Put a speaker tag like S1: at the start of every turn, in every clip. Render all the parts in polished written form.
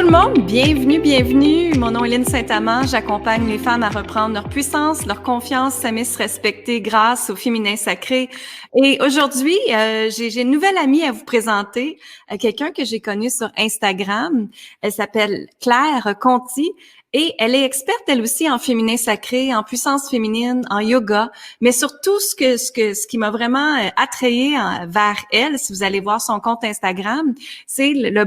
S1: le monde, bienvenue. Mon nom est Lynne Saint-Amand. J'accompagne les femmes à reprendre leur puissance, leur confiance, s'aimer, se respecter grâce au féminin sacré. Et aujourd'hui, j'ai une nouvelle amie à vous présenter, quelqu'un que j'ai connu sur Instagram. Elle s'appelle Claire Conti. Et elle est experte, elle aussi, en féminin sacré, en puissance féminine, en yoga, mais surtout ce qui m'a vraiment attrayée vers elle, si vous allez voir son compte Instagram, c'est les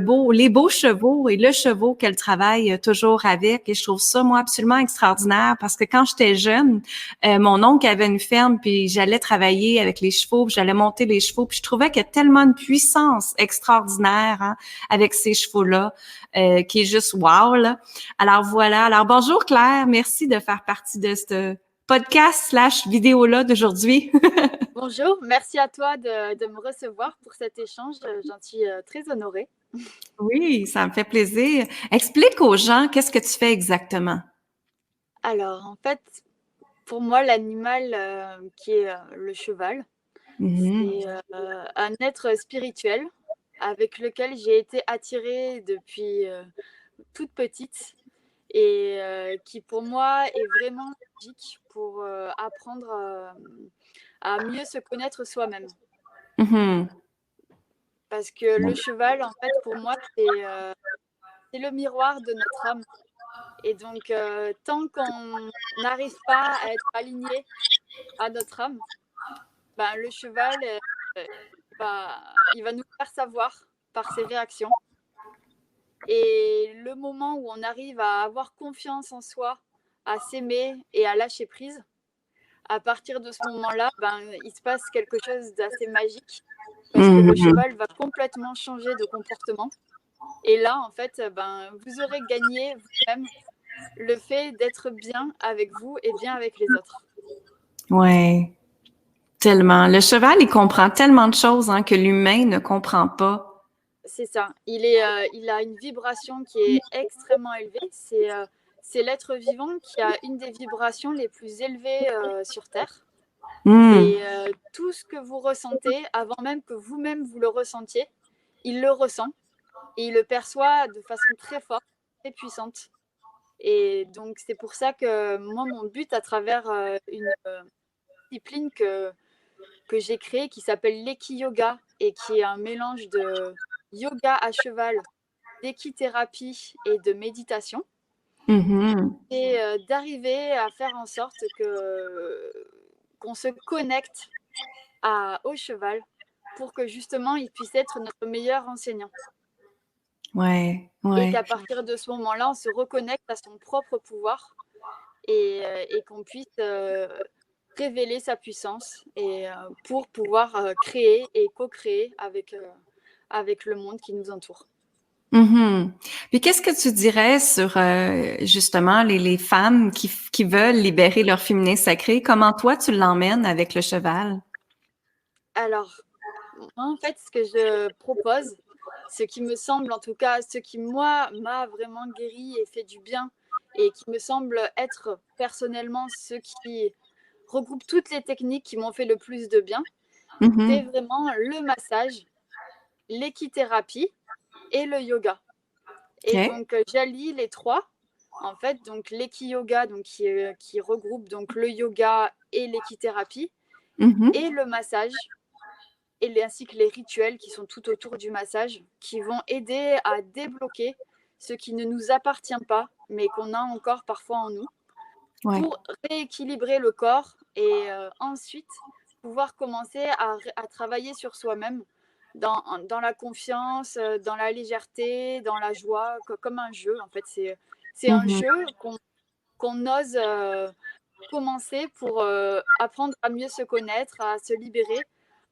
S1: beaux chevaux et le cheval qu'elle travaille toujours avec. Et je trouve ça, moi, absolument extraordinaire parce que quand j'étais jeune, mon oncle avait une ferme, puis j'allais travailler avec les chevaux, puis j'allais monter les chevaux, puis je trouvais qu'il y a tellement de puissance extraordinaire avec ces chevaux-là, qui est juste wow, là. Alors voilà. Alors bonjour Claire, merci de faire partie de ce podcast/vidéo-là d'aujourd'hui.
S2: Bonjour, merci à toi de me recevoir pour cet échange. J'en suis très honorée.
S1: Oui, ça me fait plaisir. Explique aux gens qu'est-ce que tu fais exactement.
S2: Alors, en fait, pour moi, l'animal qui est le cheval, c'est un être spirituel avec lequel j'ai été attirée depuis toute petite et qui, pour moi, est vraiment magique pour apprendre à mieux se connaître soi-même.
S1: Mhm.
S2: Parce que le cheval, en fait, pour moi, c'est le miroir de notre âme. Et donc, tant qu'on n'arrive pas à être aligné à notre âme, ben, le cheval, il va nous faire savoir par ses réactions. Et le moment où on arrive à avoir confiance en soi, à s'aimer et à lâcher prise, à partir de ce moment-là, ben, il se passe quelque chose d'assez magique parce que le cheval va complètement changer de comportement. Et là, en fait, ben, vous aurez gagné vous-même le fait d'être bien avec vous et bien avec les autres.
S1: Ouais, tellement. Le cheval, il comprend tellement de choses que l'humain ne comprend pas.
S2: C'est ça. Il a une vibration qui est extrêmement élevée. C'est l'être vivant qui a une des vibrations les plus élevées sur Terre. Et tout ce que vous ressentez, avant même que vous-même vous le ressentiez, il le ressent et il le perçoit de façon très forte, très puissante. Et donc, c'est pour ça que moi, mon but à travers une discipline que j'ai créée qui s'appelle l'Eki-Yoga et qui est un mélange de yoga à cheval, d'équithérapie et de méditation, c'est d'arriver à faire en sorte qu'on se connecte au cheval pour que justement il puisse être notre meilleur enseignant.
S1: Ouais,
S2: Et
S1: ouais.
S2: qu'à partir de ce moment-là, on se reconnecte à son propre pouvoir et qu'on puisse révéler sa puissance et pour pouvoir créer et co-créer avec le monde qui nous entoure.
S1: Puis qu'est-ce que tu dirais sur justement les femmes qui veulent libérer leur féminin sacré? Comment toi tu l'emmènes avec le cheval?
S2: Alors, moi, en fait, ce que je propose, ce qui me semble, en tout cas, ce qui, moi, m'a vraiment guéri et fait du bien, et qui me semble être personnellement ce qui regroupe toutes les techniques qui m'ont fait le plus de bien, c'est vraiment le massage, l'équithérapie et le yoga. Et
S1: OK.
S2: donc, j'allie les trois. En fait, donc l'équi-yoga, donc qui regroupe donc le yoga et l'équithérapie, et le massage, ainsi que les rituels qui sont tout autour du massage, qui vont aider à débloquer ce qui ne nous appartient pas, mais qu'on a encore parfois en nous,
S1: Ouais.
S2: pour rééquilibrer le corps et ensuite pouvoir commencer à travailler sur soi-même dans la confiance, dans la légèreté, dans la joie, comme un jeu. En fait, c'est un jeu qu'on ose commencer pour apprendre à mieux se connaître, à se libérer,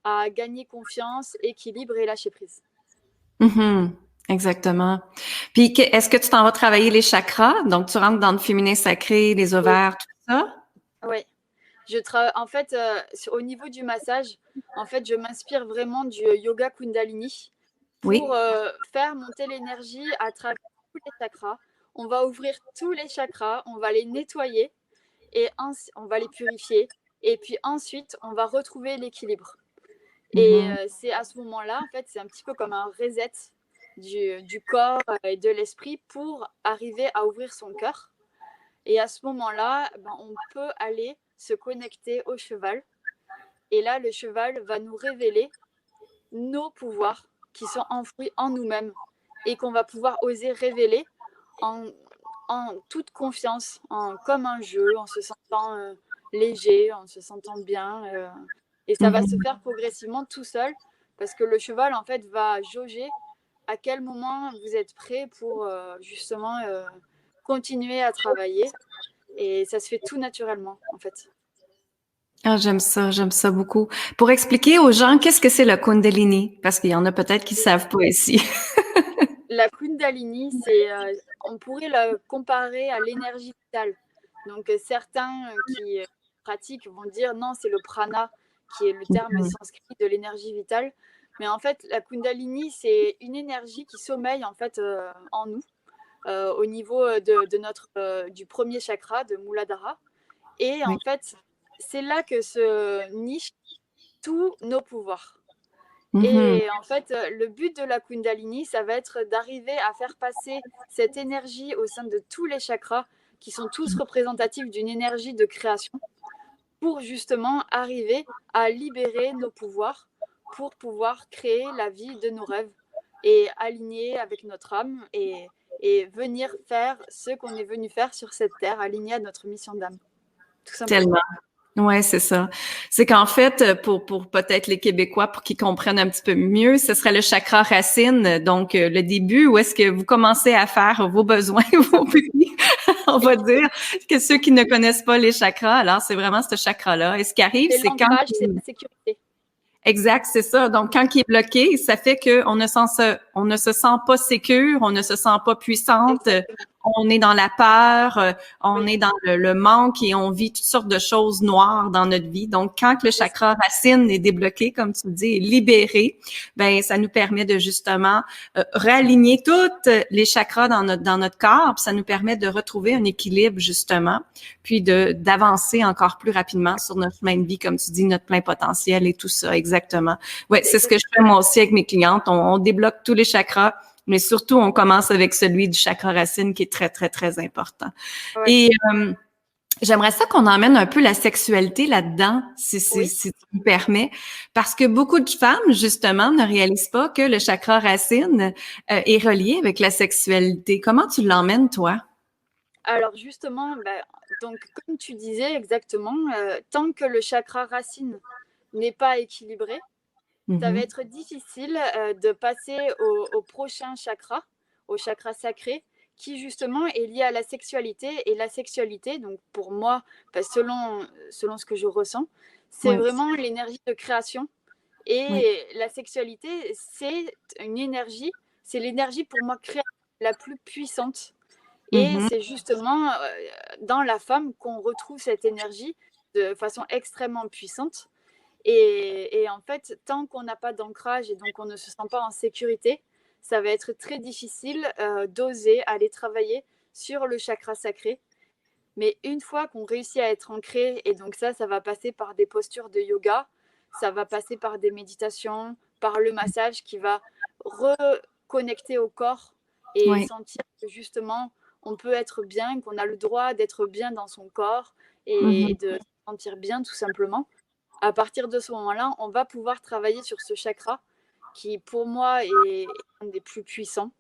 S2: à gagner confiance, équilibre et lâcher prise.
S1: Exactement. Puis est-ce que tu t'en vas travailler les chakras? Donc tu rentres dans le féminin sacré, les ovaires, tout ça?
S2: Oui. En fait, au niveau du massage, en fait, je m'inspire vraiment du yoga Kundalini pour
S1: Oui.
S2: faire monter l'énergie à travers tous les chakras. On va ouvrir tous les chakras, on va les nettoyer et on va les purifier. Et puis ensuite, on va retrouver l'équilibre. Et c'est à ce moment-là, en fait, c'est un petit peu comme un reset du corps et de l'esprit pour arriver à ouvrir son cœur. Et à ce moment-là, on peut aller se connecter au cheval. Et là, le cheval va nous révéler nos pouvoirs qui sont enfouis en nous-mêmes et qu'on va pouvoir oser révéler en, toute confiance, comme un jeu, en se sentant léger, en se sentant bien. Et ça va se faire progressivement tout seul parce que le cheval, en fait, va jauger à quel moment vous êtes prêt pour justement continuer à travailler. Et ça se fait tout naturellement, en fait.
S1: Ah, j'aime ça beaucoup. Pour expliquer aux gens, qu'est-ce que c'est le Kundalini? Parce qu'il y en a peut-être qui ne savent pas ici.
S2: La Kundalini, on pourrait la comparer à l'énergie vitale. Donc, certains qui pratiquent vont dire non, c'est le prana, qui est le terme sanskrit de l'énergie vitale. Mais en fait, la Kundalini, c'est une énergie qui sommeille en fait en nous, au niveau du premier chakra, de Muladhara. Et en fait, c'est là que se nichent tous nos pouvoirs. Et en fait, le but de la Kundalini, ça va être d'arriver à faire passer cette énergie au sein de tous les chakras, qui sont tous représentatifs d'une énergie de création, pour justement arriver à libérer nos pouvoirs, pour pouvoir créer la vie de nos rêves et aligner avec notre âme et venir faire ce qu'on est venu faire sur cette terre, aligné à notre mission d'âme. Tout simplement.
S1: Tellement. Ouais, c'est ça. C'est qu'en fait, pour peut-être les Québécois, pour qu'ils comprennent un petit peu mieux, ce serait le chakra racine, donc le début où est-ce que vous commencez à faire vos besoins, vos pupilles, on va dire, que ceux qui ne connaissent pas les chakras, alors c'est vraiment ce chakra-là. Et ce qui arrive, c'est quand...
S2: C'est la sécurité.
S1: Exact, c'est ça. Donc, quand il est bloqué, ça fait qu'on ne se sent pas sécure, on ne se sent pas puissante. Exactement. On est dans la peur, on est dans le manque et on vit toutes sortes de choses noires dans notre vie. Donc, quand le chakra racine est débloqué, comme tu dis, est libéré, ben ça nous permet de justement réaligner toutes les chakras dans notre corps, puis ça nous permet de retrouver un équilibre justement, puis d'avancer encore plus rapidement sur notre chemin de vie, comme tu dis, notre plein potentiel et tout ça. Exactement. Ouais, c'est ce que je fais moi aussi avec mes clientes. On débloque tous les chakras. Mais surtout, on commence avec celui du chakra racine qui est très, très, très important. Ouais. Et j'aimerais ça qu'on emmène un peu la sexualité là-dedans, si tu me permets, parce que beaucoup de femmes, justement, ne réalisent pas que le chakra racine est relié avec la sexualité. Comment tu l'emmènes, toi?
S2: Alors justement, donc comme tu disais exactement, tant que le chakra racine n'est pas équilibré, ça va être difficile de passer au prochain chakra, au chakra sacré, qui justement est lié à la sexualité. Et la sexualité, donc pour moi, selon ce que je ressens, c'est vraiment l'énergie de création. Et la sexualité, c'est une énergie, c'est l'énergie pour moi créative la plus puissante. Et c'est justement dans la femme qu'on retrouve cette énergie de façon extrêmement puissante. Et en fait, tant qu'on n'a pas d'ancrage et donc on ne se sent pas en sécurité, ça va être très difficile d'oser aller travailler sur le chakra sacré. Mais une fois qu'on réussit à être ancré, et donc ça va passer par des postures de yoga, ça va passer par des méditations, par le massage qui va reconnecter au corps et sentir que justement, on peut être bien, qu'on a le droit d'être bien dans son corps et de se sentir bien tout simplement. À partir de ce moment-là, on va pouvoir travailler sur ce chakra qui, pour moi, est un des plus puissants.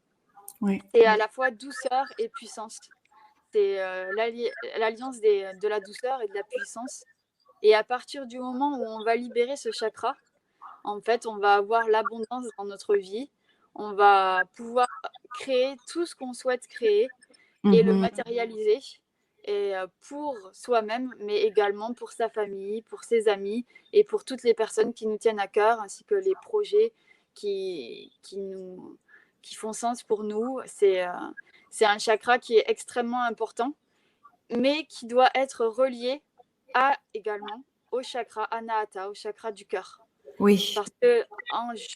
S2: C'est à la fois douceur et puissance. C'est l'alliance de la douceur et de la puissance. Et à partir du moment où on va libérer ce chakra, en fait, on va avoir l'abondance dans notre vie. On va pouvoir créer tout ce qu'on souhaite créer et le matérialiser. Et pour soi-même, mais également pour sa famille, pour ses amis et pour toutes les personnes qui nous tiennent à cœur, ainsi que les projets qui font sens pour nous. C'est un chakra qui est extrêmement important, mais qui doit être relié également au chakra Anahata, au chakra du cœur.
S1: Oui.
S2: Parce que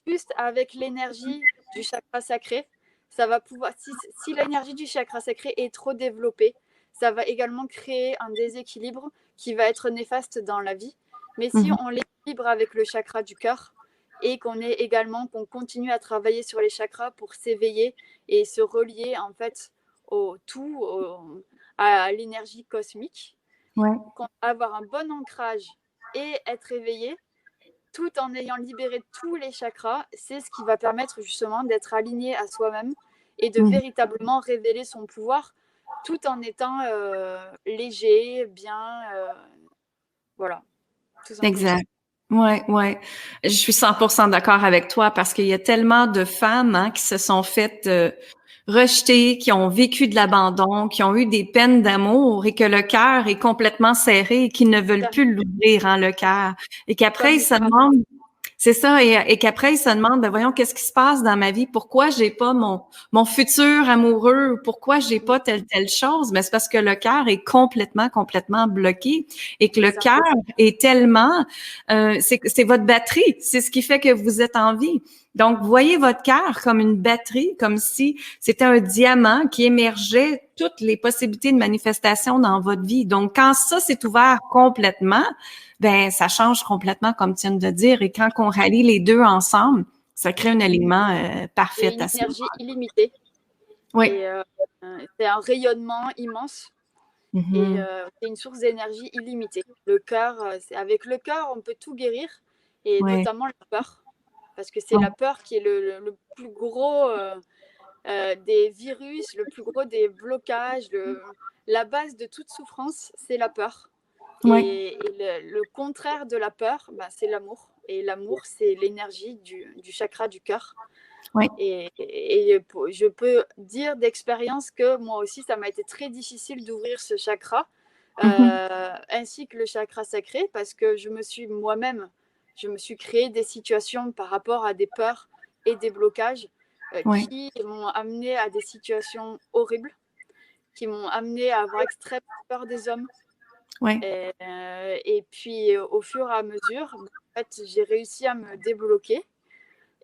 S2: juste avec l'énergie du chakra sacré, ça va pouvoir, si l'énergie du chakra sacré est trop développée, ça va également créer un déséquilibre qui va être néfaste dans la vie. Mais si on l'équilibre avec le chakra du cœur, et qu'on continue à travailler sur les chakras pour s'éveiller et se relier en fait au tout, à l'énergie cosmique.
S1: Ouais.
S2: Avoir un bon ancrage et être éveillé tout en ayant libéré tous les chakras, c'est ce qui va permettre justement d'être aligné à soi-même et de véritablement révéler son pouvoir tout en étant léger, bien, voilà, tout simplement.
S1: Exact. Ouais, ouais. Je suis 100% d'accord avec toi parce qu'il y a tellement de femmes qui se sont faites rejeter, qui ont vécu de l'abandon, qui ont eu des peines d'amour et que le cœur est complètement serré et qui ne veulent plus l'ouvrir, le cœur. Et qu'après, ils se demandent, c'est ça, et qu'après, ils se demandent, ben voyons, qu'est-ce qui se passe dans ma vie? Pourquoi j'ai pas mon futur amoureux? Pourquoi j'ai pas telle chose? Mais c'est parce que le cœur est complètement bloqué et que le cœur est tellement, c'est votre batterie. C'est ce qui fait que vous êtes en vie. Donc, voyez votre cœur comme une batterie, comme si c'était un diamant qui émergeait toutes les possibilités de manifestation dans votre vie. Donc, quand ça s'est ouvert complètement, ben ça change complètement, comme tu viens de dire. Et quand on rallie les deux ensemble, ça crée un alignement parfait.
S2: Et une énergie illimitée.
S1: Oui.
S2: Et c'est un rayonnement immense. Et c'est une source d'énergie illimitée. Le cœur, avec le cœur, on peut tout guérir, et notamment la peur. Parce que c'est la peur qui est le plus gros des virus, le plus gros des blocages. La base de toute souffrance, c'est la peur. Et le contraire de la peur, c'est l'amour. Et l'amour, c'est l'énergie du chakra du cœur. Et je peux dire d'expérience que moi aussi, ça m'a été très difficile d'ouvrir ce chakra, ainsi que le chakra sacré, parce que je me suis créé des situations par rapport à des peurs et des blocages qui m'ont amené à des situations horribles, qui m'ont amené à avoir extrêmement peur des hommes. Et puis, au fur et à mesure, en fait, j'ai réussi à me débloquer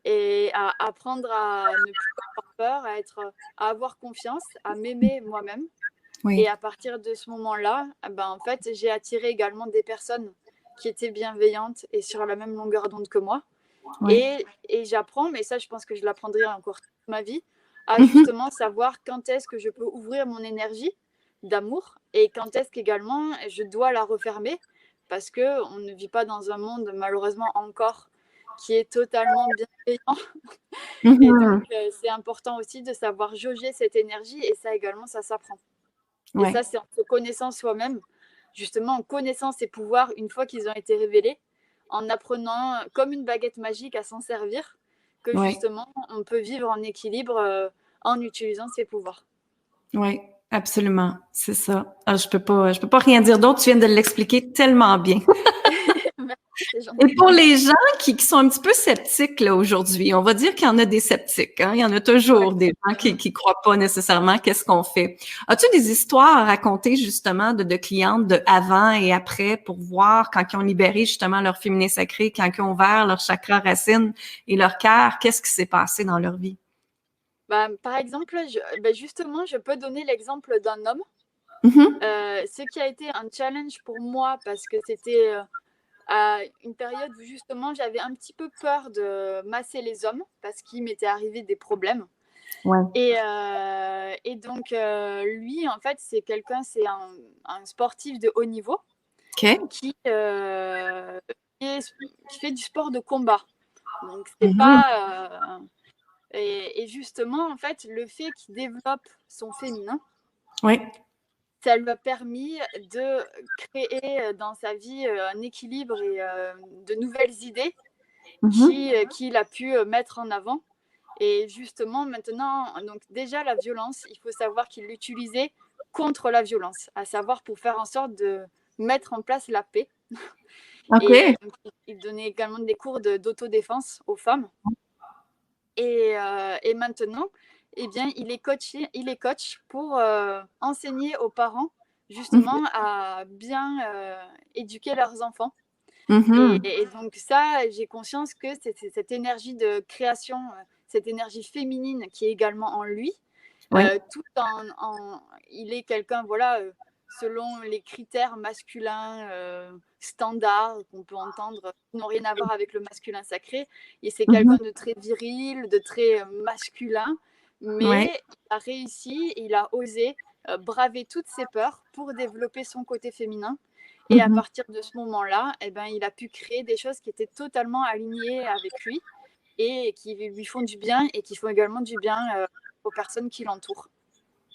S2: et à apprendre à ne plus avoir peur, à avoir confiance, à m'aimer moi-même. Et à partir de ce moment-là, en fait, j'ai attiré également des personnes qui étaient bienveillantes et sur la même longueur d'onde que moi. Et j'apprends, mais ça, je pense que je l'apprendrai encore toute ma vie, à justement savoir quand est-ce que je peux ouvrir mon énergie d'amour et quand est-ce qu'également je dois la refermer, parce qu'on ne vit pas dans un monde, malheureusement encore, qui est totalement bienveillant. Et donc, c'est important aussi de savoir jauger cette énergie, et ça également, ça s'apprend. Et ça, c'est en se connaissant soi-même, justement en connaissant ses pouvoirs une fois qu'ils ont été révélés, en apprenant comme une baguette magique à s'en servir, que justement, on peut vivre en équilibre en utilisant ses pouvoirs.
S1: Oui, absolument, c'est ça. Ah, je peux pas rien dire d'autre. Tu viens de l'expliquer tellement bien. Et pour les gens qui sont un petit peu sceptiques là aujourd'hui, on va dire qu'il y en a des sceptiques, hein? Il y en a toujours des gens qui croient pas nécessairement qu'est-ce qu'on fait. As-tu des histoires à raconter justement de clientes de avant et après pour voir quand ils ont libéré justement leur féminin sacré, quand ils ont ouvert leur chakra racine et leur cœur, qu'est-ce qui s'est passé dans leur vie?
S2: Par exemple, justement, je peux donner l'exemple d'un homme. Ce qui a été un challenge pour moi, parce que c'était à une période où justement j'avais un petit peu peur de masser les hommes parce qu'il m'était arrivé des problèmes. Et donc lui, en fait, c'est un sportif de haut niveau qui fait du sport de combat. Donc c'est pas et justement, en fait, le fait qu'il développe son féminin, ça lui a permis de créer dans sa vie un équilibre et de nouvelles idées qu'il a pu mettre en avant. Et justement, maintenant, donc déjà la violence, il faut savoir qu'il l'utilisait contre la violence, à savoir pour faire en sorte de mettre en place la paix. Et donc, il donnait également des cours d'autodéfense aux femmes. Et maintenant, eh bien, il est coach pour enseigner aux parents justement à bien éduquer leurs enfants. Et donc ça, j'ai conscience que c'est cette énergie de création, cette énergie féminine qui est également en lui, tout il est quelqu'un, voilà, selon les critères masculins standards qu'on peut entendre, qui n'ont rien à voir avec le masculin sacré. Et c'est quelqu'un de très viril, de très masculin, mais il a réussi, il a osé braver toutes ses peurs pour développer son côté féminin. Et à partir de ce moment-là, eh ben, il a pu créer des choses qui étaient totalement alignées avec lui et qui lui font du bien et qui font également du bien aux personnes qui l'entourent.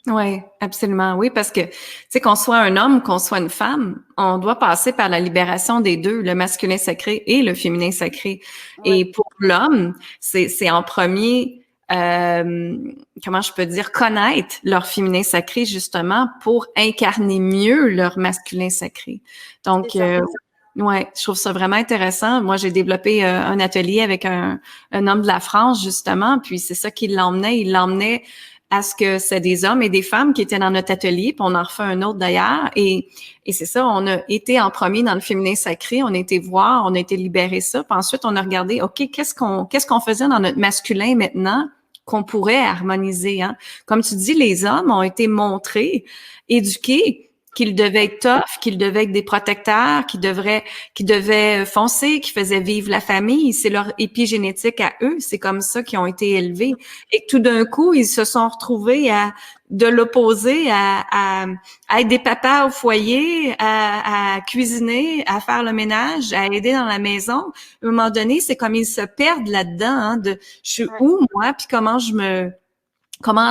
S1: Oui, absolument. Oui, parce que, tu sais, qu'on soit un homme, qu'on soit une femme, on doit passer par la libération des deux, le masculin sacré et le féminin sacré. Ouais. Et pour l'homme, c'est en premier, comment je peux dire, connaître leur féminin sacré, justement, pour incarner mieux leur masculin sacré. Donc, ouais, je trouve ça vraiment intéressant. Moi, j'ai développé un atelier avec un homme de la France, justement, puis c'est ça qui l'emmenait. Il l'emmenait à ce que c'est des hommes et des femmes qui étaient dans notre atelier, puis on en refait un autre d'ailleurs. Et c'est ça, on a été en premier dans le féminin sacré, on a été voir, on a été libérer ça, puis ensuite on a regardé, OK, qu'est-ce qu'on faisait dans notre masculin maintenant qu'on pourrait harmoniser, hein? Comme tu dis, les hommes ont été montrés, éduqués, qu'ils devaient être tough, qu'ils devaient être des protecteurs, qu'ils devaient foncer, qu'ils faisaient vivre la famille. C'est leur épigénétique à eux. C'est comme ça qu'ils ont été élevés. Et tout d'un coup, ils se sont retrouvés de l'opposé à être des papas au foyer, à cuisiner, à faire le ménage, à aider dans la maison. À un moment donné, c'est comme ils se perdent là-dedans, hein, de je suis où, moi, puis comment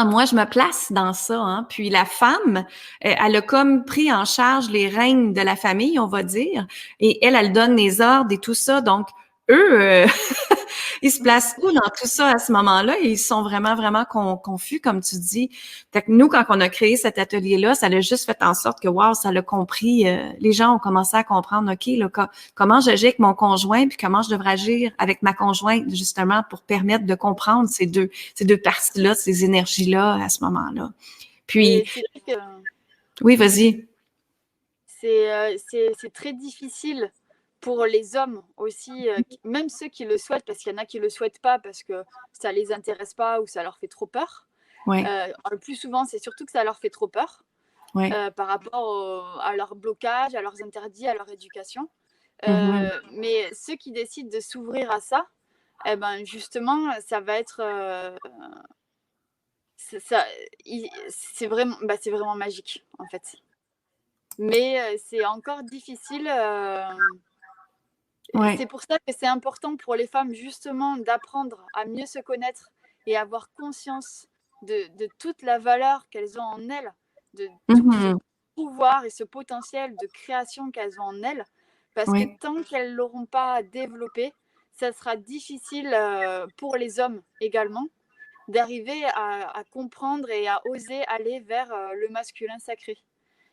S1: moi je me place dans ça, hein? Puis la femme, elle a comme pris en charge les règnes de la famille, on va dire, et elle donne les ordres et tout ça. Donc eux, ils se placent où dans tout ça à ce moment-là? Et ils sont vraiment, vraiment confus, comme tu dis. Fait que nous, quand on a créé cet atelier-là, ça a juste fait en sorte que, wow, ça l'a compris. Les gens ont commencé à comprendre, OK, là, comment j'agis avec mon conjoint, puis comment je devrais agir avec ma conjointe, justement, pour permettre de comprendre ces deux parties-là, ces énergies-là à ce moment-là. Puis, oui, vas-y.
S2: C'est très difficile pour les hommes aussi, même ceux qui le souhaitent, parce qu'il y en a qui le souhaitent pas parce que ça les intéresse pas ou ça leur fait trop peur.
S1: Ouais.
S2: Le plus souvent, c'est surtout que ça leur fait trop peur par rapport à leur blocage, à leurs interdits, à leur éducation. Mais ceux qui décident de s'ouvrir à ça, eh ben justement, ça va être c'est vraiment magique en fait. Mais c'est encore difficile. C'est pour ça que c'est important pour les femmes justement d'apprendre à mieux se connaître et avoir conscience de toute la valeur qu'elles ont en elles, de tout ce pouvoir et ce potentiel de création qu'elles ont en elles. Parce que tant qu'elles ne l'auront pas développé, ça sera difficile pour les hommes également d'arriver à comprendre et à oser aller vers le masculin sacré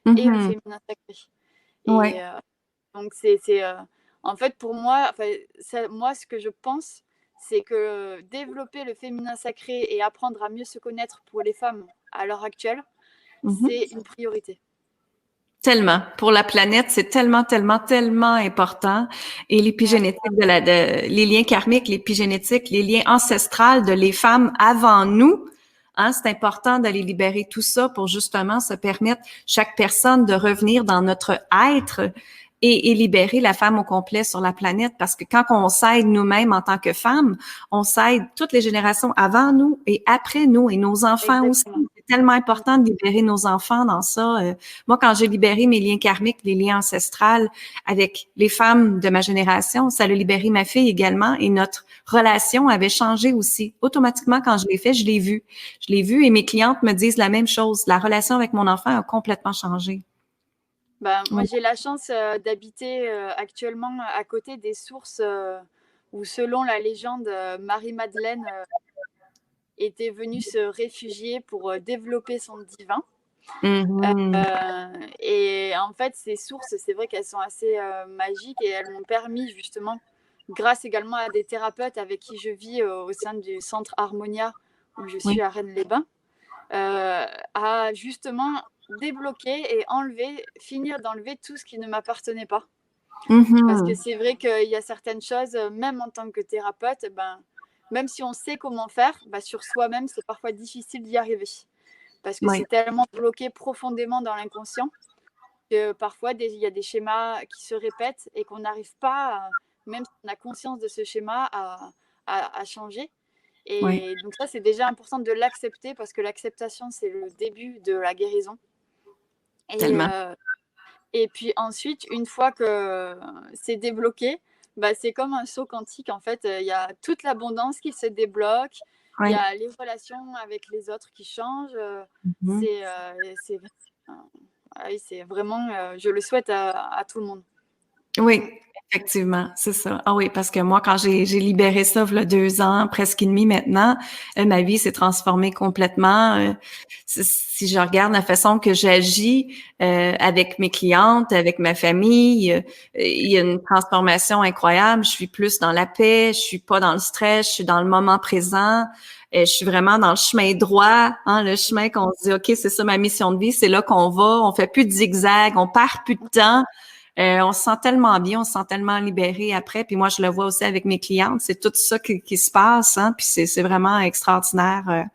S2: et le féminin sacré. Et donc, en fait, pour moi, moi, ce que je pense, c'est que développer le féminin sacré et apprendre à mieux se connaître pour les femmes à l'heure actuelle, c'est une priorité.
S1: Tellement. Pour la planète, c'est tellement, tellement, tellement important. Et l'épigénétique les liens karmiques, l'épigénétique, les liens ancestrales de les femmes avant nous, hein, c'est important d'aller libérer tout ça pour justement se permettre chaque personne de revenir dans notre être et libérer la femme au complet sur la planète. Parce que quand on s'aide nous-mêmes en tant que femmes, on s'aide toutes les générations avant nous et après nous et nos enfants aussi. C'est tellement important de libérer nos enfants dans ça. Moi, quand j'ai libéré mes liens karmiques, les liens ancestrales avec les femmes de ma génération, ça a libéré ma fille également et notre relation avait changé aussi. Automatiquement, quand je l'ai fait, je l'ai vu. Je l'ai vu et mes clientes me disent la même chose. La relation avec mon enfant a complètement changé.
S2: Moi, j'ai la chance d'habiter actuellement à côté des sources où, selon la légende, Marie-Madeleine était venue se réfugier pour développer son divin. Et en fait, ces sources, c'est vrai qu'elles sont assez magiques et elles m'ont permis justement, grâce également à des thérapeutes avec qui je vis au sein du centre Harmonia où je suis à Rennes-les-Bains, à justement débloquer et finir d'enlever tout ce qui ne m'appartenait pas. Parce que c'est vrai qu'il y a certaines choses, même en tant que thérapeute, même si on sait comment faire, sur soi-même, c'est parfois difficile d'y arriver. Parce que c'est tellement bloqué profondément dans l'inconscient que parfois, il y a des schémas qui se répètent et qu'on n'arrive pas, même si on a conscience de ce schéma, à changer. Et donc ça, c'est déjà important de l'accepter parce que l'acceptation, c'est le début de la guérison. Et puis ensuite, une fois que c'est débloqué, c'est comme un saut quantique. En fait, il y a toute l'abondance qui se débloque. Il y a les relations avec les autres qui changent. C'est vraiment, je le souhaite à tout le monde.
S1: Oui, effectivement, c'est ça. Ah oui, parce que moi, quand j'ai libéré ça, il y a 2 ans, presque et demi maintenant, ma vie s'est transformée complètement. Si je regarde la façon que j'agis avec mes clientes, avec ma famille, il y a une transformation incroyable. Je suis plus dans la paix, je suis pas dans le stress, je suis dans le moment présent. Je suis vraiment dans le chemin droit, le chemin qu'on se dit, OK, c'est ça ma mission de vie, c'est là qu'on va, on fait plus de zigzag, on perd plus de temps. On se sent tellement bien, on se sent tellement libéré après. Puis moi, je le vois aussi avec mes clientes. C'est tout ça qui se passe, Puis c'est vraiment extraordinaire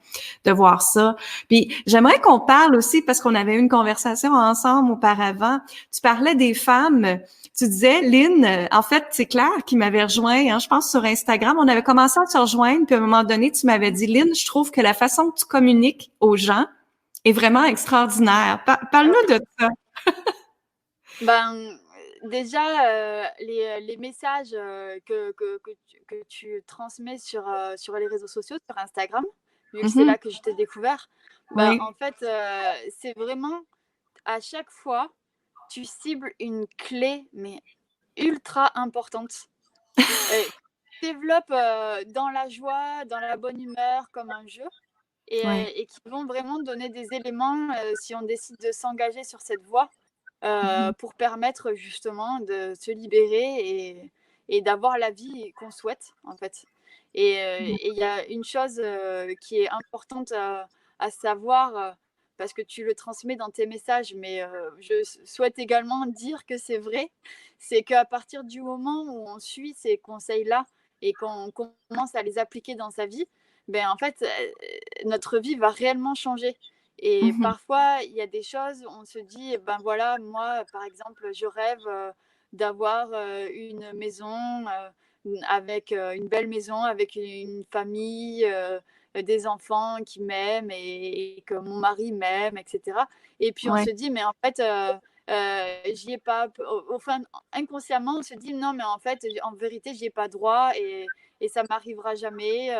S1: de voir ça. Puis j'aimerais qu'on parle aussi, parce qu'on avait eu une conversation ensemble auparavant. Tu parlais des femmes. Tu disais, Lynn, en fait, c'est Claire qui m'avait rejoint, je pense, sur Instagram. On avait commencé à se rejoindre, puis à un moment donné, tu m'avais dit, Lynn, je trouve que la façon que tu communiques aux gens est vraiment extraordinaire. Parle-nous de ça.
S2: Déjà, les messages que tu transmets sur les réseaux sociaux, sur Instagram, vu que c'est là que je t'ai découvert, en fait, c'est vraiment, à chaque fois, tu cibles une clé, mais ultra importante. Tu développes dans la joie, dans la bonne humeur, comme un jeu, et qui vont vraiment donner des éléments si on décide de s'engager sur cette voie. Pour permettre justement de se libérer et d'avoir la vie qu'on souhaite, en fait. Et il y a une chose qui est importante à savoir, parce que tu le transmets dans tes messages, mais je souhaite également dire que c'est vrai, c'est qu'à partir du moment où on suit ces conseils-là et qu'on commence à les appliquer dans sa vie, en fait, notre vie va réellement changer. Et parfois, il y a des choses, on se dit, voilà, moi, par exemple, je rêve d'avoir une maison, avec une belle maison, avec une famille, des enfants qui m'aiment et que mon mari m'aime, etc. Et puis on se dit, mais en fait, j'y ai pas. Enfin, inconsciemment, on se dit, non, mais en fait, en vérité, j'y ai pas droit et ça m'arrivera jamais.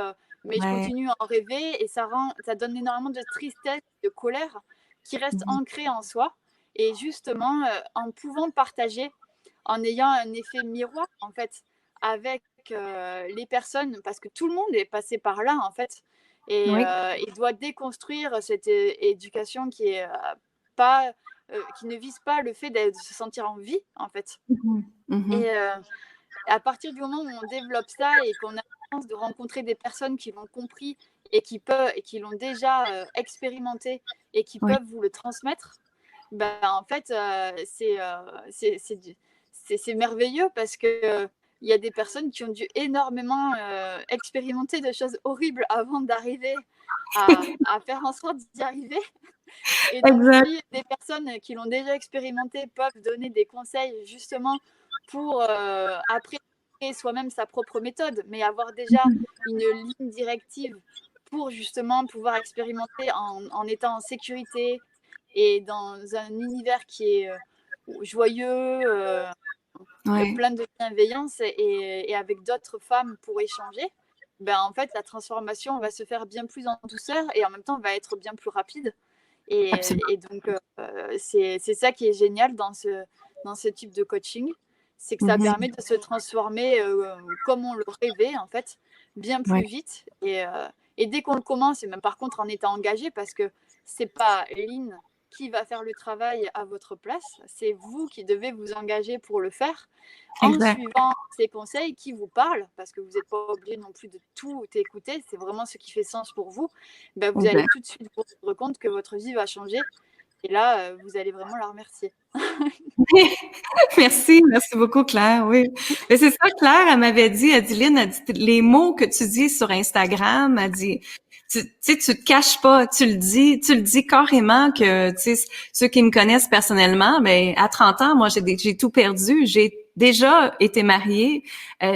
S2: Mais je continue à en rêver et ça donne énormément de tristesse, de colère qui reste ancrée en soi. Et justement, en pouvant partager, en ayant un effet miroir, en fait, avec les personnes, parce que tout le monde est passé par là, en fait, et il doit déconstruire cette éducation qui est qui ne vise pas le fait de se sentir en vie, en fait. Et à partir du moment où on développe ça et qu'on a la chance de rencontrer des personnes qui l'ont compris et qui l'ont déjà expérimenté et qui peuvent vous le transmettre, en fait, c'est merveilleux parce que il y a des personnes qui ont dû énormément expérimenter de choses horribles avant d'arriver à faire en sorte d'y arriver. Et donc, si des personnes qui l'ont déjà expérimenté peuvent donner des conseils justement pour après créer soi-même sa propre méthode, mais avoir déjà une ligne directive pour justement pouvoir expérimenter en étant en sécurité et dans un univers qui est joyeux, plein de bienveillance et avec d'autres femmes pour échanger, en fait, la transformation va se faire bien plus en douceur et en même temps va être bien plus rapide. Et donc, c'est ça qui est génial dans ce type de coaching, c'est que ça permet de se transformer comme on le rêvait, en fait, bien plus vite. Et dès qu'on le commence, et même par contre en étant engagé, parce que c'est pas Lynn qui va faire le travail à votre place, c'est vous qui devez vous engager pour le faire, en suivant ces conseils qui vous parlent, parce que vous n'êtes pas obligé non plus de tout écouter, c'est vraiment ce qui fait sens pour vous. Vous allez tout de suite vous rendre compte que votre vie va changer, et là, vous allez vraiment la remercier.
S1: Merci beaucoup, Claire. Oui, mais c'est ça, Claire, elle m'avait dit, Lynn, elle dit les mots que tu dis sur Instagram, elle dit, tu te caches pas, tu le dis carrément que, tu sais, ceux qui me connaissent personnellement, ben, à 30 ans, moi, j'ai tout perdu. J'ai déjà été mariée,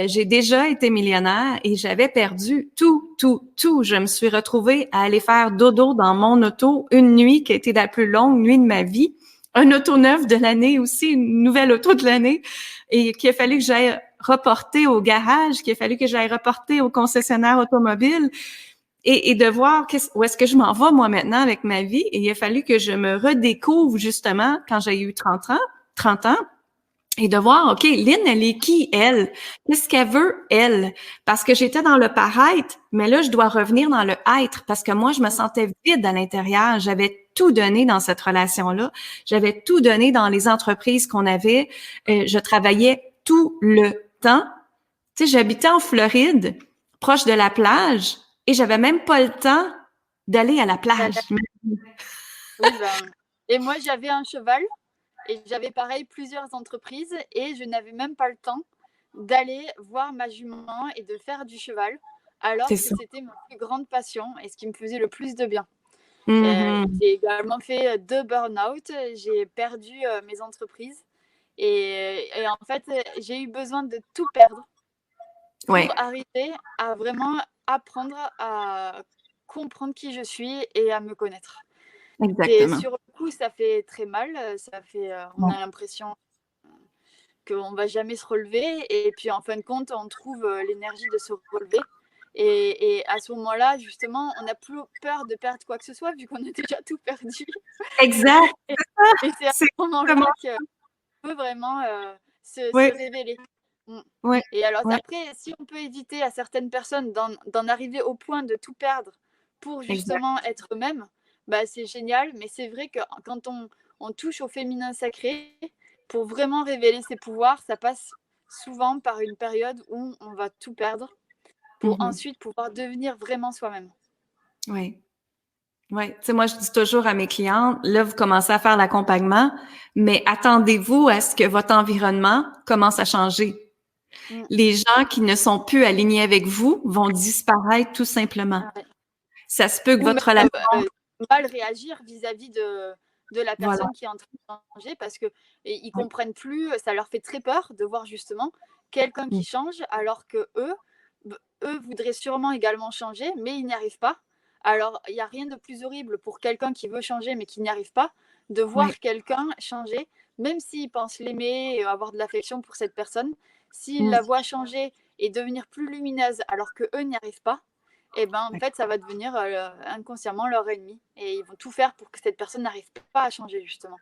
S1: j'ai déjà été millionnaire et j'avais perdu tout, tout, tout. Je me suis retrouvée à aller faire dodo dans mon auto une nuit qui a été la plus longue nuit de ma vie. Un auto neuf de l'année aussi, une nouvelle auto de l'année, et qu'il a fallu que j'aille reporter au garage, qu'il a fallu que j'aille reporter au concessionnaire automobile. Et de voir où est-ce que je m'en vais, moi, maintenant, avec ma vie. Et il a fallu que je me redécouvre, justement, quand j'ai eu 30 ans, et de voir, OK, Lynn, elle est qui, elle? Qu'est-ce qu'elle veut, elle? Parce que j'étais dans le paraître, mais là, je dois revenir dans le être, parce que moi, je me sentais vide à l'intérieur. J'avais tout donné dans cette relation-là. J'avais tout donné dans les entreprises qu'on avait. Je travaillais tout le temps. Tu sais, j'habitais en Floride, proche de la plage, et j'avais même pas le temps d'aller à la plage.
S2: Oui, ben, et moi, j'avais un cheval et j'avais pareil plusieurs entreprises et je n'avais même pas le temps d'aller voir ma jument et de faire du cheval, alors que c'était ma plus grande passion et ce qui me faisait le plus de bien. J'ai également fait 2 burn-out, j'ai perdu mes entreprises et en fait, j'ai eu besoin de tout perdre pour arriver à vraiment apprendre à comprendre qui je suis et à me connaître. Et sur le coup, ça fait très mal, on a l'impression qu'on ne va jamais se relever et puis en fin de compte, on trouve l'énergie de se relever. Et à ce moment-là, justement, on n'a plus peur de perdre quoi que ce soit vu qu'on a déjà tout perdu.
S1: Exact.
S2: Et c'est à ce moment-là qu'on peut vraiment se révéler. Et alors après, si on peut éviter à certaines personnes d'en arriver au point de tout perdre pour justement être eux-mêmes, bah, c'est génial. Mais c'est vrai que quand on touche au féminin sacré, pour vraiment révéler ses pouvoirs, ça passe souvent par une période où on va tout perdre pour ensuite pouvoir devenir vraiment soi-même.
S1: Oui. Oui, tu sais, moi, je dis toujours à mes clientes, là, vous commencez à faire l'accompagnement, mais attendez-vous à ce que votre environnement commence à changer. Les gens qui ne sont plus alignés avec vous vont disparaître tout simplement. Ça se peut que votre relation...
S2: mal réagir vis-à-vis de la personne qui est en train de changer parce qu'ils comprennent plus, ça leur fait très peur de voir justement quelqu'un qui change alors que eux voudraient sûrement également changer, mais ils n'y arrivent pas. Alors, il n'y a rien de plus horrible pour quelqu'un qui veut changer mais qui n'y arrive pas, de voir quelqu'un changer, même s'il pense l'aimer et avoir de l'affection pour cette personne, s'il la voit changer et devenir plus lumineuse alors qu'eux n'y arrivent pas, et ben en fait, ça va devenir inconsciemment leur ennemi. Et ils vont tout faire pour que cette personne n'arrive pas à changer, justement.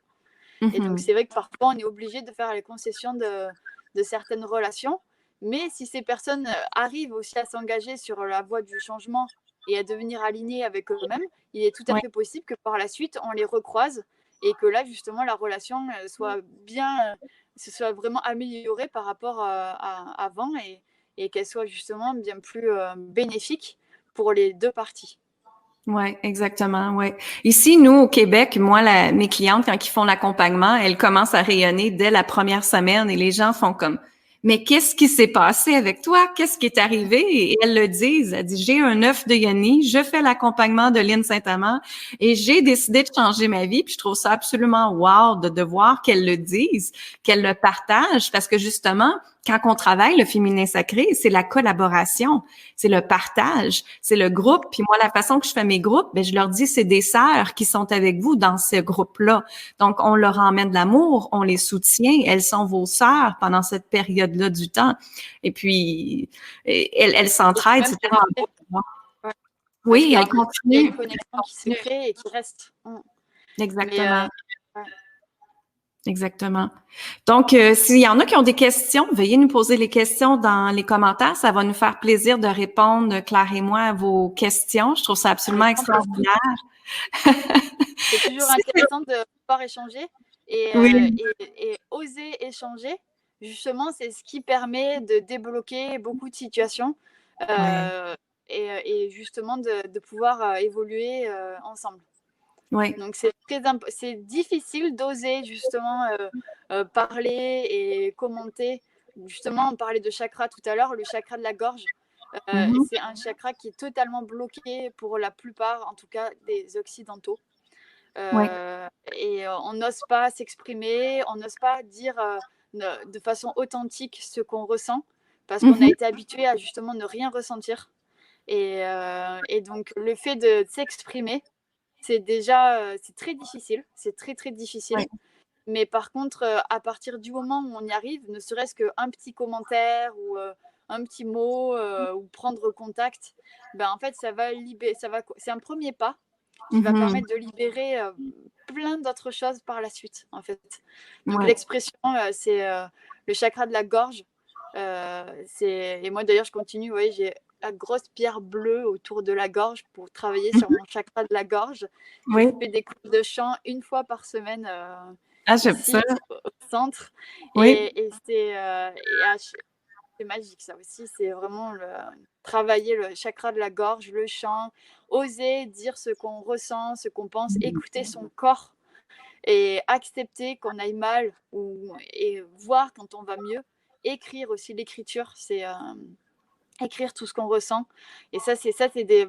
S2: Et donc, c'est vrai que parfois, on est obligé de faire les concessions de certaines relations. Mais si ces personnes arrivent aussi à s'engager sur la voie du changement et à devenir alignées avec eux-mêmes, il est tout à fait possible que par la suite, on les recroise et que là, justement, la relation soit vraiment améliorée par rapport à avant et qu'elle soit justement bien plus bénéfique pour les deux parties.
S1: Oui, exactement, oui. Ici, nous, au Québec, moi, mes clientes, quand ils font l'accompagnement, elles commencent à rayonner dès la première semaine et les gens font comme, mais qu'est-ce qui s'est passé avec toi? Qu'est-ce qui est arrivé? Et elles le disent. Elles disent, j'ai un œuf de Yoni, je fais l'accompagnement de Lynn Saint-Amand et j'ai décidé de changer ma vie. Puis je trouve ça absolument wow de voir qu'elles le disent, qu'elles le partagent parce que justement, quand on travaille le féminin sacré, c'est la collaboration, c'est le partage, c'est le groupe. Puis moi, la façon que je fais mes groupes, ben je leur dis, c'est des sœurs qui sont avec vous dans ce groupe-là. Donc, on leur emmène de l'amour, on les soutient. Elles sont vos sœurs pendant cette période-là du temps. Et puis, elles s'entraident. C'est tellement beau pour moi. Oui, elles continuent.
S2: Il y a une connexion qui se crée et qui reste.
S1: Exactement. Exactement. Donc, s'il y en a qui ont des questions, veuillez nous poser les questions dans les commentaires. Ça va nous faire plaisir de répondre, Claire et moi, à vos questions. Je trouve ça absolument extraordinaire.
S2: C'est toujours intéressant de pouvoir échanger et oser échanger. Justement, c'est ce qui permet de débloquer beaucoup de situations et justement de pouvoir évoluer ensemble.
S1: Oui.
S2: Donc, c'est difficile d'oser justement parler et commenter. Justement, on parlait de chakra tout à l'heure, le chakra de la gorge. C'est un chakra qui est totalement bloqué pour la plupart, en tout cas des Occidentaux. Et on n'ose pas s'exprimer, on n'ose pas dire de façon authentique ce qu'on ressent, parce qu'on a été habitué à justement ne rien ressentir. Et donc, le fait de s'exprimer, c'est déjà c'est très difficile. C'est très, très difficile. Ouais. Mais par contre, à partir du moment où on y arrive, ne serait-ce qu'un petit commentaire ou un petit mot ou prendre contact, ben, en fait, ça va libérer. C'est un premier pas qui va permettre de libérer plein d'autres choses par la suite, en fait. Donc, l'expression, c'est le chakra de la gorge. Et moi, d'ailleurs, je continue. Vous voyez, j'ai la grosse pierre bleue autour de la gorge pour travailler sur mon chakra de la gorge. Je fais des cours de chant une fois par semaine ici, au centre. Et c'est magique, ça aussi. C'est vraiment travailler le chakra de la gorge, le chant, oser dire ce qu'on ressent, ce qu'on pense, écouter son corps et accepter qu'on aille mal et voir quand on va mieux. Écrire aussi, l'écriture, c'est écrire tout ce qu'on ressent. Et ça, c'est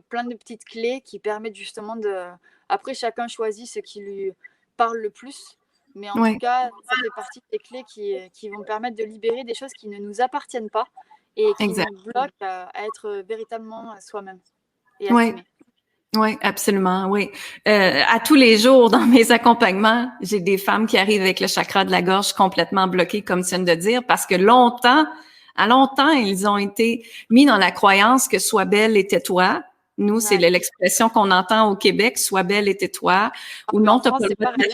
S2: plein de petites clés qui permettent justement de... Après, chacun choisit ce qui lui parle le plus. Mais en tout cas, ça fait partie des clés qui vont permettre de libérer des choses qui ne nous appartiennent pas et qui nous bloquent à être véritablement soi-même et à s'aimer.
S1: Oui, absolument, oui. À tous les jours, dans mes accompagnements, j'ai des femmes qui arrivent avec le chakra de la gorge complètement bloqué, comme tu viens de dire, parce que longtemps, ils ont été mis dans la croyance que sois belle et tais-toi. Nous, c'est l'expression qu'on entend au Québec, sois belle et tais-toi. Ou non, t'as pas le droit de...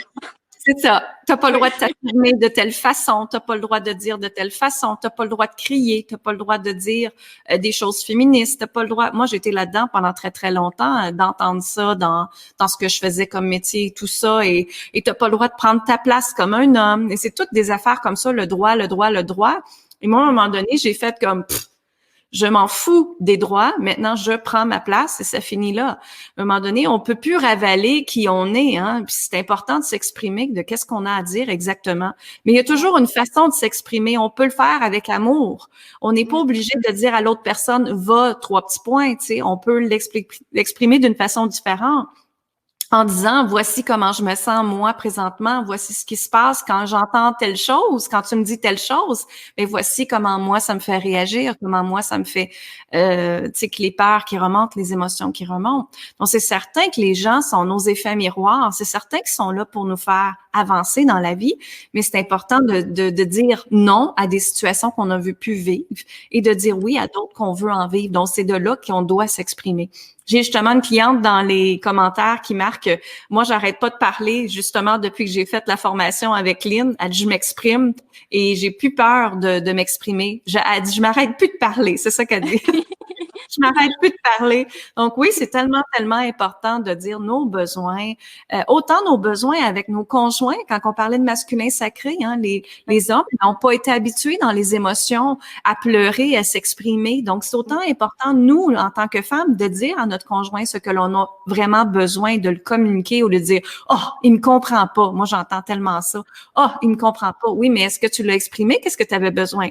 S1: C'est ça. T'as pas le droit de t'affirmer de telle façon, t'as pas le droit de dire de telle façon, t'as pas le droit de crier, t'as pas le droit de dire des choses féministes, t'as pas le droit. Moi, j'étais là-dedans pendant très, très longtemps, d'entendre ça dans ce que je faisais comme métier et tout ça, et t'as pas le droit de prendre ta place comme un homme. Et c'est toutes des affaires comme ça, le droit, le droit, le droit. Et moi, à un moment donné, j'ai fait comme, je m'en fous des droits. Maintenant, je prends ma place et ça finit là. À un moment donné, on peut plus ravaler qui on est, hein. Puis c'est important de s'exprimer, de qu'est-ce qu'on a à dire exactement. Mais il y a toujours une façon de s'exprimer. On peut le faire avec amour. On n'est pas obligé de dire à l'autre personne, va, 3 petits points, tu sais. On peut l'exprimer d'une façon différente. En disant, voici comment je me sens moi présentement, voici ce qui se passe quand j'entends telle chose, quand tu me dis telle chose, mais voici comment moi ça me fait réagir, comment moi ça me fait, tu sais, que les peurs qui remontent, les émotions qui remontent. Donc c'est certain que les gens sont nos effets miroirs, c'est certain qu'ils sont là pour nous faire avancer dans la vie, mais c'est important de dire non à des situations qu'on ne veut plus vivre et de dire oui à d'autres qu'on veut en vivre. Donc c'est de là qu'on doit s'exprimer. J'ai justement une cliente dans les commentaires qui marque « Moi, j'arrête pas de parler, justement, depuis que j'ai fait la formation avec Lynn. Elle dit, je m'exprime et j'ai plus peur de m'exprimer. Elle dit, je m'arrête plus de parler. » C'est ça qu'elle dit. Je m'arrête plus de parler. Donc oui, c'est tellement, tellement important de dire nos besoins. Autant nos besoins avec nos conjoints, quand on parlait de masculin sacré, hein, les hommes n'ont pas été habitués dans les émotions à pleurer, à s'exprimer. Donc c'est autant important, nous, en tant que femmes, de dire à notre conjoint ce que l'on a vraiment besoin, de le communiquer ou de dire « Oh, il me comprend pas. » Moi, j'entends tellement ça. « Oh, il me comprend pas. » Oui, mais est-ce que tu l'as exprimé? Qu'est-ce que tu avais besoin?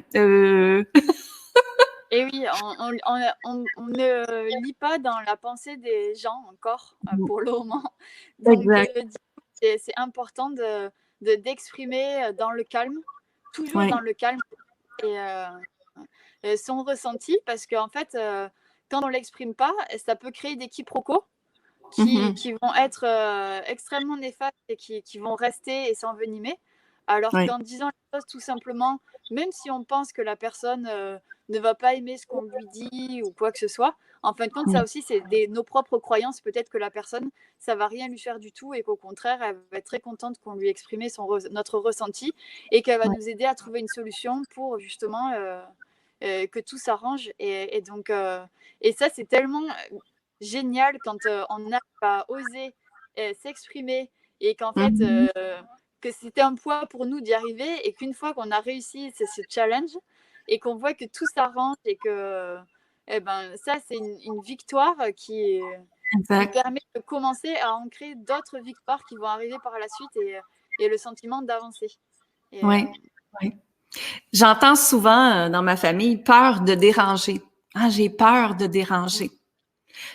S2: Et oui, on ne lit pas dans la pensée des gens encore, pour le moment. Donc, c'est important d'exprimer dans le calme, toujours dans le calme, et son ressenti, parce qu'en fait, quand on ne l'exprime pas, ça peut créer des quiproquos qui vont être extrêmement néfastes et qui vont rester et s'envenimer. Alors qu'en disant les choses tout simplement, même si on pense que la personne ne va pas aimer ce qu'on lui dit ou quoi que ce soit, en fin de compte, ça aussi, c'est nos propres croyances. Peut-être que la personne, ça va rien lui faire du tout et qu'au contraire, elle va être très contente qu'on lui exprime notre ressenti et qu'elle va nous aider à trouver une solution pour justement que tout s'arrange. Et donc, et ça, c'est tellement génial quand on arrive à oser s'exprimer et qu'en fait, que c'était un poids pour nous d'y arriver et qu'une fois qu'on a réussi ce challenge et qu'on voit que tout s'arrange et que ça, c'est une victoire qui permet de commencer à ancrer d'autres victoires qui vont arriver par la suite et le sentiment d'avancer.
S1: Oui. J'entends souvent dans ma famille peur de déranger. Ah, j'ai peur de déranger.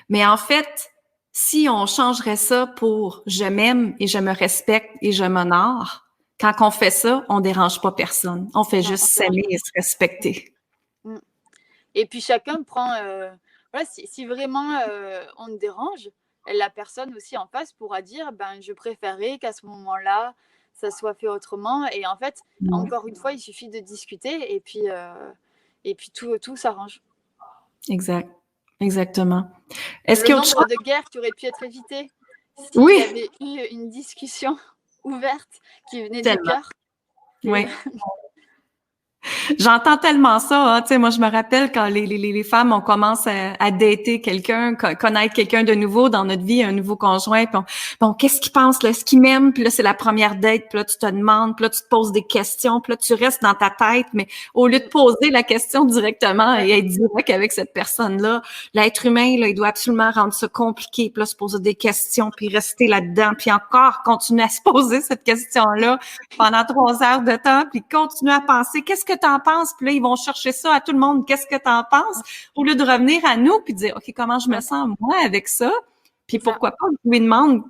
S1: Mais en fait, si on changerait ça pour je m'aime et je me respecte et je m'honore, quand on fait ça, on dérange pas personne. On fait
S2: Non,
S1: juste s'aimer et se respecter.
S2: Mm. Et puis chacun prend, voilà, si vraiment on te dérange, la personne aussi en face pourra dire, ben je préférais qu'à ce moment-là, ça soit fait autrement. Et en fait,
S1: Ouais,
S2: encore une fois, il suffit de discuter et puis tout s'arrange.
S1: exact. Exactement. Est-ce
S2: Le
S1: qu'il y a autre chose?
S2: nombre de guerres qui auraient pu être évitées s'il y
S1: Oui,
S2: avait eu une discussion ouverte qui venait du
S1: tellement.
S2: cœur. Et
S1: Oui. J'entends tellement ça, hein. Tu sais, moi, je me rappelle quand les femmes, on commence à dater quelqu'un, connaître quelqu'un de nouveau dans notre vie, un nouveau conjoint, puis bon, qu'est-ce qu'il pense, là? Est-ce qu'il m'aime? Puis là, c'est la première date, puis là, tu te demandes, puis là, tu te poses des questions, puis là, tu restes dans ta tête, mais au lieu de poser la question directement
S2: ouais,
S1: et être direct avec cette personne-là, l'être humain, là, il doit absolument rendre ça compliqué, puis là, se poser des questions, puis rester là-dedans, puis encore continuer à se poser cette question-là pendant 3 heures de temps, puis continuer à penser, qu'est-ce que tu en penses? Puis là, ils vont chercher ça à tout le monde, qu'est-ce que tu en penses? Au lieu de revenir à nous, puis dire, OK, comment je me
S2: ouais,
S1: sens, moi, avec ça? Puis
S2: c'est ça.
S1: pourquoi pas, je lui demande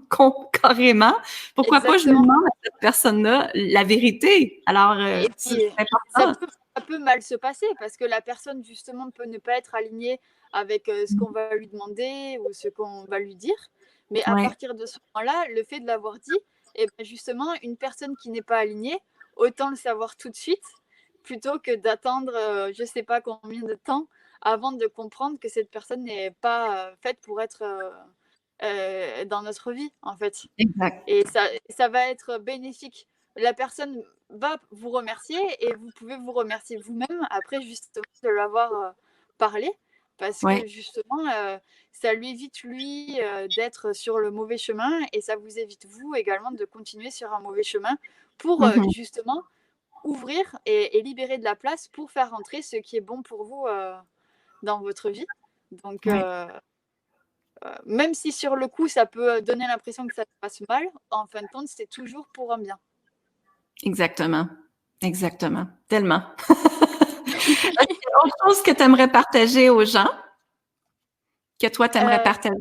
S1: carrément, pourquoi pas je lui
S2: Exactement.
S1: demande à cette personne-là la vérité? Alors,
S2: Et
S1: c'est
S2: puis,
S1: important.
S2: ça peut mal se passer parce que la personne, justement, peut ne pas être alignée avec ce qu'on va lui demander ou ce qu'on va lui dire. Mais à
S1: Oui,
S2: partir de ce moment-là, le fait de l'avoir dit, et ben justement, une personne qui n'est pas alignée, autant le savoir tout de suite plutôt que d'attendre je ne sais pas combien de temps avant de comprendre que cette personne n'est pas faite pour être dans notre vie, en fait.
S1: exact.
S2: Et ça va être bénéfique. La personne va vous remercier et vous pouvez vous remercier vous-même après justement de l'avoir parlé parce
S1: Oui.
S2: que justement ça lui évite lui d'être sur le mauvais chemin et ça vous évite vous également de continuer sur un mauvais chemin pour
S1: Mhm.
S2: justement ouvrir et libérer de la place pour faire rentrer ce qui est bon pour vous dans votre vie. Donc
S1: Oui,
S2: même si sur le coup, ça peut donner l'impression que ça se passe mal, en fin de compte, c'est toujours pour un bien.
S1: exactement. Exactement. Tellement. Est-ce qu'il y a autre chose que tu aimerais partager aux gens, que toi, tu aimerais
S2: Euh,
S1: partager?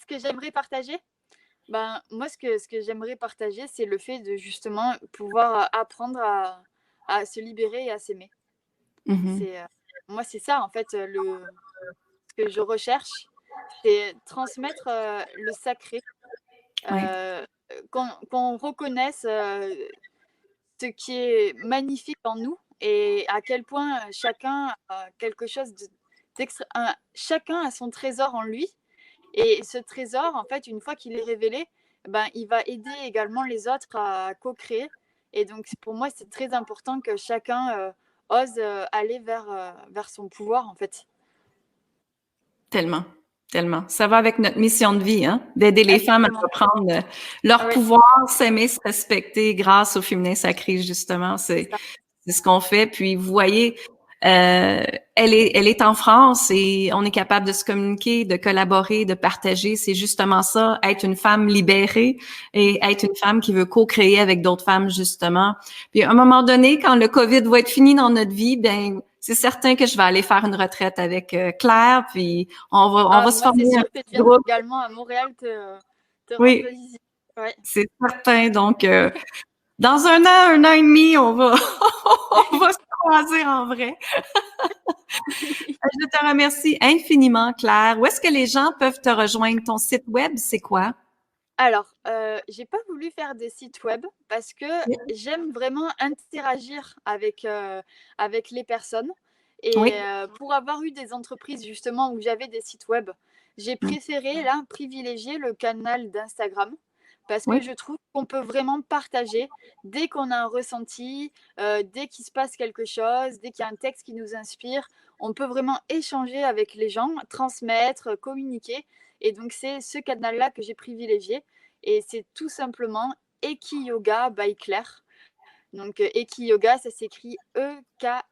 S2: Ce que j'aimerais partager, ben, moi, ce que j'aimerais partager, c'est le fait de justement pouvoir apprendre à se libérer et à s'aimer.
S1: Mhm.
S2: C'est, moi, c'est ça, en fait, ce que je recherche, c'est transmettre le sacré,
S1: Oui.
S2: euh, qu'on reconnaisse ce qui est magnifique en nous et à quel point chacun a quelque chose chacun a son trésor en lui et ce trésor en fait une fois qu'il est révélé ben il va aider également les autres à co-créer et donc pour moi c'est très important que chacun ose aller vers son pouvoir en fait.
S1: Tellement, tellement. Ça va avec notre mission de vie, hein, d'aider les femmes à
S2: Exactement.
S1: reprendre
S2: Ah
S1: leur
S2: ouais,
S1: pouvoir, s'aimer, se respecter grâce au féminin sacré, justement.
S2: c'est
S1: C'est
S2: ça.
S1: c'est ce qu'on fait. Puis vous voyez, elle est en France et on est capable de se communiquer, de collaborer, de partager. C'est justement ça, être une femme libérée et être une femme qui veut co-créer avec d'autres femmes, justement. Puis à un moment donné, quand le COVID va être fini dans notre vie, ben c'est certain que je vais aller faire une retraite avec Claire, puis on
S2: Ah,
S1: va se
S2: moi c'est
S1: former un
S2: sûr que je
S1: petit
S2: viendrai
S1: groupe.
S2: également à Montréal te rendre
S1: Oui,
S2: visite. Ouais.
S1: c'est certain. Donc, dans un an et demi, on va, on va se croiser en vrai. Je te remercie infiniment, Claire. Où est-ce que les gens peuvent te rejoindre? Ton site web, c'est quoi?
S2: Alors, j'ai pas voulu faire des sites web parce que j'aime vraiment interagir avec les personnes et
S1: Oui.
S2: pour avoir eu des entreprises justement où j'avais des sites web, j'ai préféré là privilégier le canal d'Instagram parce que
S1: Oui.
S2: je trouve qu'on peut vraiment partager dès qu'on a un ressenti, dès qu'il se passe quelque chose, dès qu'il y a un texte qui nous inspire, on peut vraiment échanger avec les gens, transmettre, communiquer et donc c'est ce canal-là que j'ai privilégié et c'est tout simplement Eki Yoga by Claire. Donc Eki Yoga, ça s'écrit Ekyoga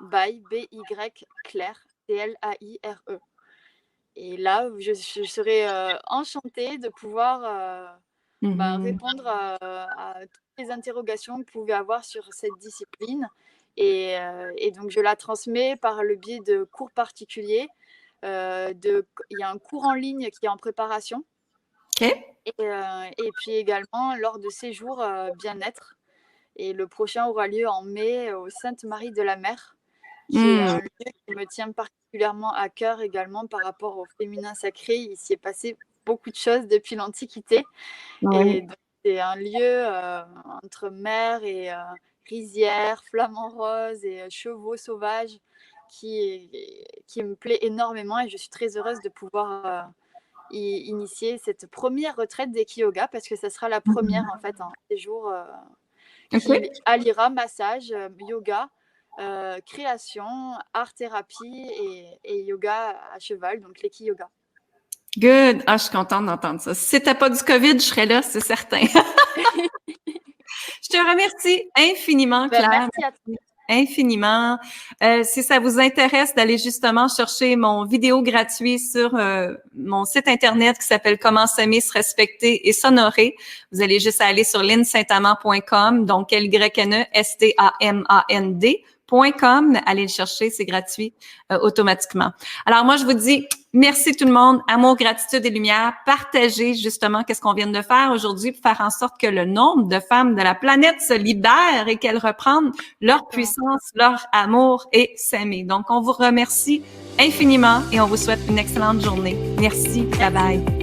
S2: by B-Y Claire, C-L-A-I-R-E. Et là, je serais enchantée de pouvoir
S1: Mhm.
S2: répondre à toutes les interrogations que vous pouvez avoir sur cette discipline Et donc, je la transmets par le biais de cours particuliers. Il y a un cours en ligne qui est en préparation.
S1: OK.
S2: Et puis également lors de séjours bien-être. Et le prochain aura lieu en mai au Sainte-Marie de la Mer, qui est un lieu qui me tient particulièrement à cœur également par rapport au féminin sacré. Il s'y est passé beaucoup de choses depuis l'Antiquité.
S1: Oui.
S2: Et donc, c'est un lieu entre mer et rizières, flamants roses et chevaux sauvages qui me plaît énormément, et je suis très heureuse de pouvoir initier cette première retraite d'Eki Yoga, parce que ça sera la première en fait, un séjour qui alliera massage, yoga, création, art-thérapie et yoga à cheval, donc l'Eki Yoga.
S1: Good. Ah, je suis contente d'entendre ça. Si c'était pas du COVID, je serais là, c'est certain. Je te remercie infiniment, Claire.
S2: Merci à toi.
S1: Infiniment. Si ça vous intéresse d'aller justement chercher mon vidéo gratuit sur mon site internet qui s'appelle Comment s'aimer, se respecter et s'honorer, vous allez juste aller sur lynnesaintamand.com, donc LYNESTAMAND.com. Allez le chercher, c'est gratuit automatiquement. Alors moi, je vous dis merci tout le monde. Amour, gratitude et lumière. Partagez justement qu'est-ce qu'on vient de faire aujourd'hui pour faire en sorte que le nombre de femmes de la planète se libère et qu'elles reprennent leur puissance, leur amour et s'aimer. Donc, on vous remercie infiniment et on vous souhaite une excellente journée. Merci. Bye bye.